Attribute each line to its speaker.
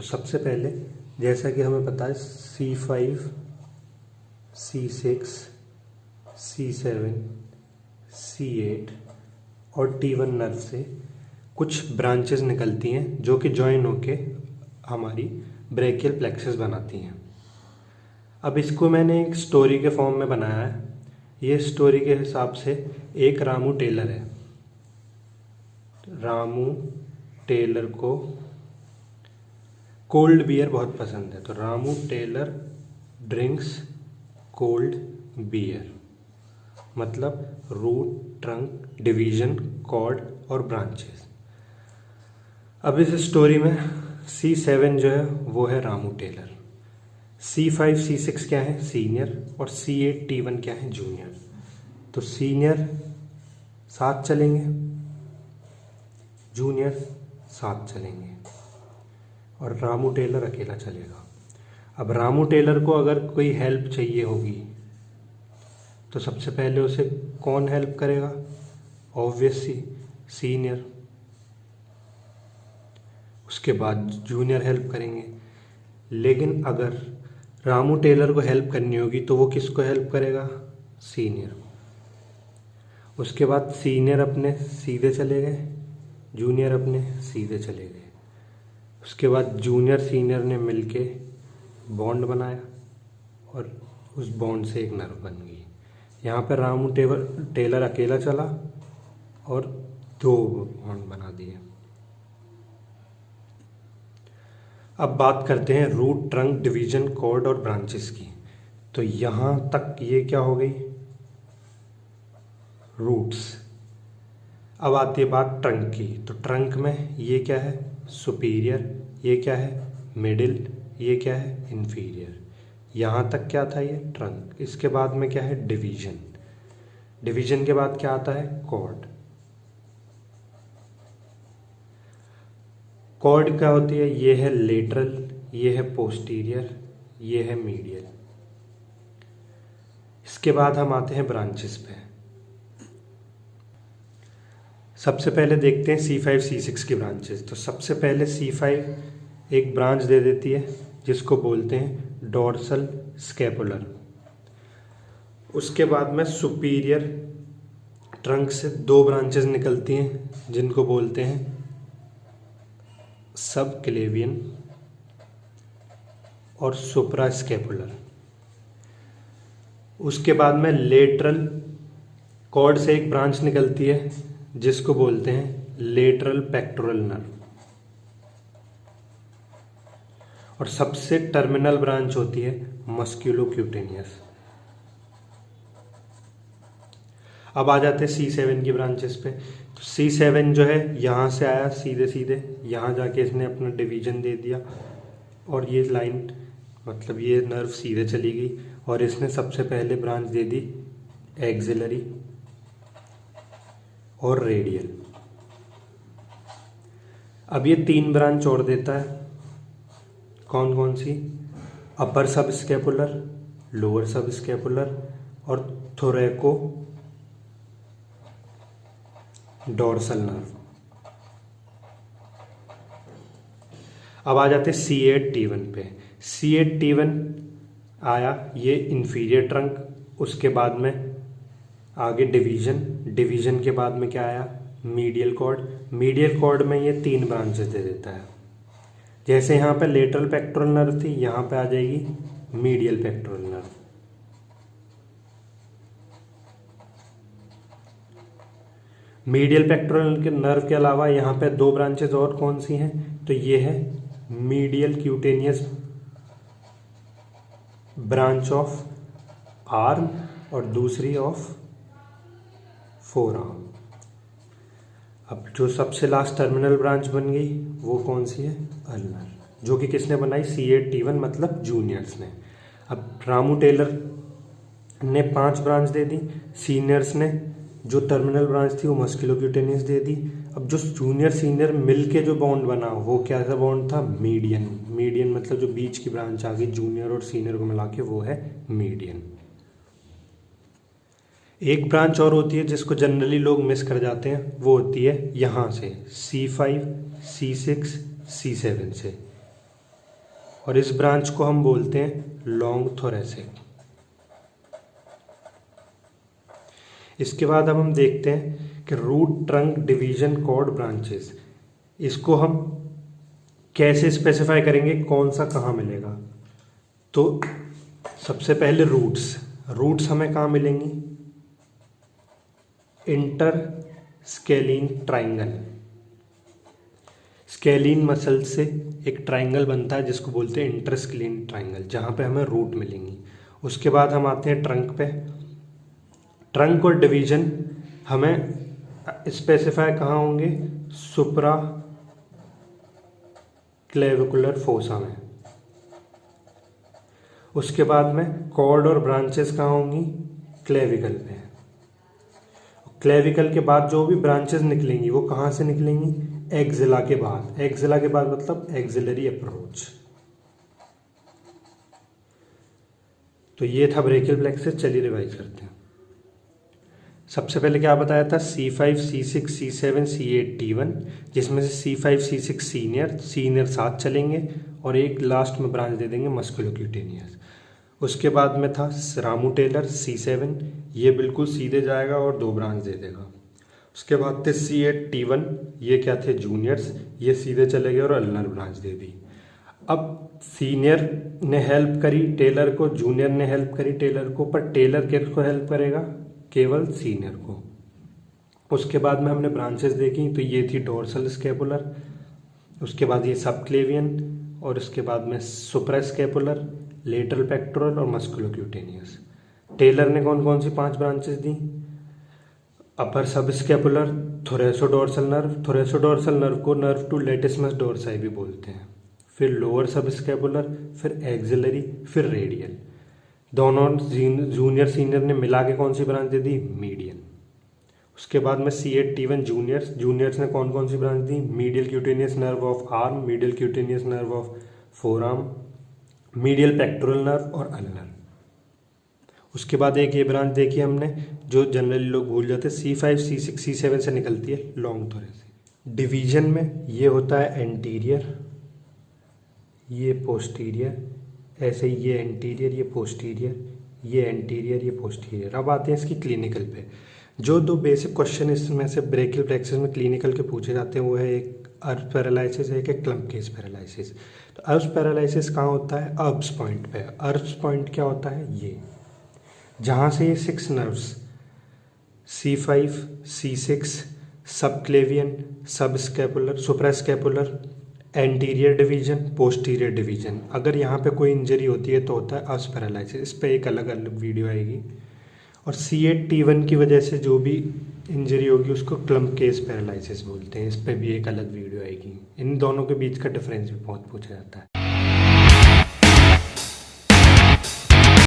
Speaker 1: तो सबसे पहले जैसा कि हमें पता है C5, C6, C7, C8 और T1 नर्व से कुछ ब्रांचेस निकलती हैं जो कि जॉइन होके हमारी ब्रेकियल प्लेक्सस बनाती हैं। अब इसको मैंने एक स्टोरी के फॉर्म में बनाया है। ये स्टोरी के हिसाब से एक रामू टेलर है। रामू टेलर को कोल्ड बियर बहुत पसंद है, तो Ramu tailor drinks cold beer, मतलब रूट, ट्रंक, डिवीजन, कॉर्ड और ब्रांचेस। अब इस स्टोरी में C7 जो है वो है रामू टेलर, C5 C6 क्या है सीनियर और C8 T1 क्या है जूनियर। तो सीनियर साथ चलेंगे, जूनियर साथ चलेंगे और रामू टेलर अकेला चलेगा। अब रामू टेलर को अगर कोई हेल्प चाहिए होगी तो सबसे पहले उसे कौन हेल्प करेगा? Obviously senior. उसके बाद जूनियर हेल्प करेंगे। लेकिन अगर रामू टेलर को हेल्प करनी होगी तो वो किसको हेल्प करेगा? सीनियर। उसके बाद सीनियर अपने सीधे चले गए, जूनियर अपने सीधे चले गए। उसके बाद जूनियर सीनियर ने मिलके बॉन्ड बनाया और उस बॉन्ड से एक नर्व बन गई। यहाँ पर रामू टेलर अकेला चला और दो बॉन्ड बना दिए। अब बात करते हैं रूट, ट्रंक, डिवीजन, कॉर्ड और ब्रांचेस की। तो यहाँ तक ये क्या हो गई? रूट्स। अब आती है बात ट्रंक की। तो ट्रंक में ये क्या है? सुपीरियर। ये क्या है? मिडिल। ये क्या है? इन्फीरियर। यहाँ तक क्या था? ये ट्रंक। इसके बाद में क्या है? डिवीजन। डिवीजन के बाद क्या आता है? कॉर्ड। कॉर्ड क्या होती है? ये है लेटरल, ये है पोस्टीरियर, ये है मीडियल। इसके बाद हम आते हैं ब्रांचेस पे। सबसे पहले देखते हैं C5 C6 की ब्रांचेस। तो सबसे पहले C5 एक ब्रांच दे देती है जिसको बोलते हैं डोर्सल स्कैपुलर। उसके बाद में सुपीरियर ट्रंक से दो ब्रांचेस निकलती हैं जिनको बोलते हैं सब क्लेवियन और सुप्रा स्कैपुलर। उसके बाद में लेटरल कॉर्ड से एक ब्रांच निकलती है जिसको बोलते हैं लेटरल पेक्टोरल नर्व। और सबसे टर्मिनल ब्रांच होती है मस्क्यूलोक्यूटेनियस। अब आ जाते हैं C7 की ब्रांचेस पे। तो C7 जो है यहाँ से आया सीधे सीधे, यहाँ जाके इसने अपना डिवीजन दे दिया और ये लाइन मतलब ये नर्व सीधे चली गई और इसने सबसे पहले ब्रांच दे दी एक्सिलरी और रेडियल। अब ये तीन ब्रांच और देता है। कौन कौन सी? अपर सब स्कैपुलर, लोअर सब स्कैपुलर और थोरैको डोर्सल नर्व। अब आ जाते C8 T1 पे। C8 T1 आया, ये इंफीरियर ट्रंक। उसके बाद में आगे डिवीजन। डिवीजन के बाद में क्या आया? Medial cord. मीडियल कॉर्ड में ये तीन ब्रांचेस दे देता है। जैसे यहाँ पे लेटरल पेक्टोरल नर्व थी, यहाँ पे आ जाएगी medial pectoral nerve. Medial pectoral के नर्व के अलावा यहाँ पे दो ब्रांचेस और कौन सी हैं? तो ये है medial cutaneous branch of arm और दूसरी ऑफ फोर आर्म। अब जो सबसे लास्ट टर्मिनल ब्रांच बन गई वो कौन सी है? अल्नर, जो कि किसने बनाई? C8 T1 मतलब जूनियर्स ने। अब रामू टेलर ने 5 ब्रांच दे दी, सीनियर्स ने जो टर्मिनल ब्रांच थी वो मस्कुलोक्यूटेनियस दे दी। अब जो जूनियर सीनियर मिलके जो बॉन्ड बना वो क्या सा बॉन्ड था? मीडियन। मीडियन मतलब जो बीच की ब्रांच आ गई जूनियर और सीनियर को मिला के, वो है मीडियन। एक ब्रांच और होती है जिसको जनरली लोग मिस कर जाते हैं, वो होती है यहाँ से C5 C6 C7 से। और इस ब्रांच को हम बोलते हैं लॉन्ग थोरेसिक। इसके बाद अब हम देखते हैं कि root trunk division cord branches, इसको हम कैसे स्पेसिफाई करेंगे, कौन सा कहाँ मिलेगा। तो सबसे पहले रूट्स हमें कहाँ मिलेंगी, inter scalene triangle. Scalene muscle से एक ट्राइंगल बनता है जिसको बोलते हैं इंटर स्केलीन ट्राइंगल, जहाँ पे हमें रूट मिलेंगी। उसके बाद हम आते हैं ट्रंक पे। ट्रंक और डिवीजन हमें स्पेसिफाई कहाँ होंगे, सुप्रा क्लेविकुलर फोसा में। उसके बाद में कॉर्ड और ब्रांचेस कहाँ होंगी, क्लेविकल पे। क्लेविकल के बाद जो भी ब्रांचेस निकलेंगी वो कहाँ से निकलेंगी, एक्सिला के बाद। एक्सिला के बाद मतलब एक्सिलरी अप्रोच। तो ये था ब्रेकियल प्लेक्सस। चलिए रिवाइज करते हैं। सबसे पहले क्या बताया था, C5, C6, C7, C8, T1, जिसमें से C5, C6 सीनियर साथ चलेंगे और एक लास्ट में ब्रांच दे देंगे मस्कुलोक्यूटेनियस। उसके बाद में था रामू टेलर C7, ये बिल्कुल सीधे जाएगा और 2 ब्रांच दे देगा। उसके बाद थे C8, T1, ये क्या थे जूनियर्स, ये सीधे चले गए और अल्नर ब्रांच दे दी। अब सीनियर ने हेल्प करी टेलर को, जूनियर ने हेल्प करी टेलर को, पर टेलर किसको हेल्प करेगा, केवल सीनियर को। उसके बाद में हमने ब्रांचेस देखी, तो ये थी डोर्सल स्केपुलर, उसके बाद ये सबक्लेवियन, और उसके बाद में सुप्रास्केपुलर, लेटरल पेक्टोरल और मस्कुलोक्यूटेनियस। टेलर ने कौन कौन सी 5 ब्रांचेस दी, अपर सबस्केपुलर, थोरेसोडोर्सल नर्व को नर्व टू लेटिसमस डोर्साई भी बोलते हैं, फिर लोअर सबस्केपुलर, फिर एक्सिलरी, फिर रेडियल। दोनों जूनियर सीनियर ने मिला के कौन सी ब्रांच दे दी, मीडियन। उसके बाद में C8, T1 जूनियर्स ने कौन कौन सी ब्रांच दी, medial cutaneous nerve of arm, medial cutaneous nerve of forearm, medial pectoral nerve और अल्नर। उसके बाद एक ये ब्रांच देखी हमने जो जनरली लोग भूल जाते हैं, C5, C6, C7 से निकलती है लॉन्ग थोरेसिक। डिवीजन में ये होता है एंटीरियर, ये पोस्टीरियर, ऐसे ही ये एंटीरियर, ये पोस्टीरियर, ये एंटीरियर, ये पोस्टीरियर। अब आते हैं इसकी क्लिनिकल पे। जो 2 बेसिक क्वेश्चन इसमें से ब्रेकियल प्लेक्सस में क्लिनिकल के पूछे जाते हैं वो है एक अर्ब्स पैरालिसिस है, एक क्लम्पकेस पैरालिसिस। तो अर्ब्स पैरालिसिस कहाँ होता है, अर्ब्स पॉइंट पे। अर्ब्स पॉइंट क्या होता है, ये जहाँ से ये 6 nerves C5, C6, subclavian, subscapular, suprascapular, anterior division, posterior division, अगर यहाँ पे कोई इंजरी होती है तो होता है अर्ब्स पैरालिसिस। इस पे एक अलग अलग वीडियो आएगी। और C8, T1 की वजह से जो भी इंजरी होगी उसको क्लम्पकेस पैरालिसिस बोलते हैं, इस पे भी एक अलग वीडियो आएगी। इन दोनों के बीच का डिफरेंस भी बहुत पूछा जाता है।